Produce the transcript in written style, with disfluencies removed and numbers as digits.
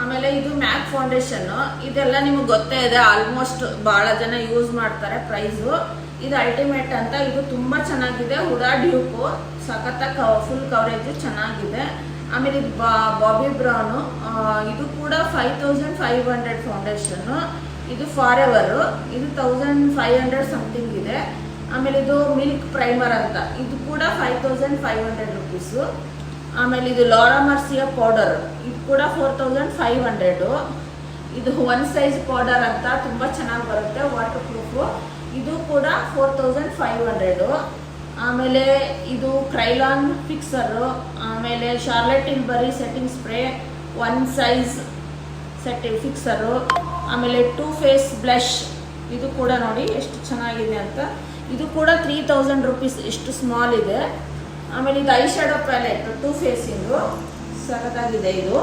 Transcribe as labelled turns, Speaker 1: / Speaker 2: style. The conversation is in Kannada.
Speaker 1: ಆಮೇಲೆ ಇದು ಮ್ಯಾಕ್ ಫೌಂಡೇಶನ್, ಇದೆಲ್ಲ ನಿಮ್ಗೆ ಗೊತ್ತೇ ಇದೆ, ಆಲ್ಮೋಸ್ಟ್ ಬಹಳ ಜನ ಯೂಸ್ ಮಾಡ್ತಾರೆ. ಪ್ರೈಸು ಇದು ಅಲ್ಟಿಮೇಟ್ ಅಂತ, ಇದು ತುಂಬಾ ಚೆನ್ನಾಗಿದೆ. ಹುಡಾ ಡ್ಯೂಪು ಸಖತ್ತ ಫುಲ್ ಕವರೇಜ್ ಚೆನ್ನಾಗಿದೆ. ಆಮೇಲೆ ಇದು ಬಾಬಿ ಬ್ರೌನು, ಇದು ಕೂಡ 5500 ಫೌಂಡೇಶನ್. ಇದು ಫಾರ್ ಎವರ್, ಇದು 1500 ಸಮಥಿಂಗ್ ಇದೆ. ಆಮೇಲೆ ಇದು ಮಿಲ್ಕ್ ಪ್ರೈಮರ್ ಅಂತ, ಇದು ಕೂಡ 5500 ರುಪೀಸು. ಆಮೇಲೆ ಇದು ಲಾರಾ ಮರ್ಸಿಯ ಪೌಡರ್, ಇದು ಕೂಡ 4500. ಇದು ಒನ್ ಸೈಜ್ ಪೌಡರ್ ಅಂತ ತುಂಬಾ ಚೆನ್ನಾಗಿ ಬರುತ್ತೆ, ವಾಟರ್ ಪ್ರೂಫು. ಇದು ಕೂಡ 4500. ಆಮೇಲೆ ಇದು ಕ್ರೈಲಾನ್ ಫಿಕ್ಸರು, ಆಮೇಲೆ Charlotte Tilbury setting spray one size setting fixer. ಆಮೇಲೆ ಟೂ ಫೇಸ್ ಬ್ಲಷ್, ಇದು ಕೂಡ ನೋಡಿ ಎಷ್ಟು ಚೆನ್ನಾಗಿದೆ ಅಂತ, ಇದು ಕೂಡ 3000 ರುಪೀಸ್, ಎಷ್ಟು ಸ್ಮಾಲ್ ಇದೆ. ಆಮೇಲೆ ಇದು I shadow palette two facing ಸಖತ್ತಾಗಿದೆ ಇದು.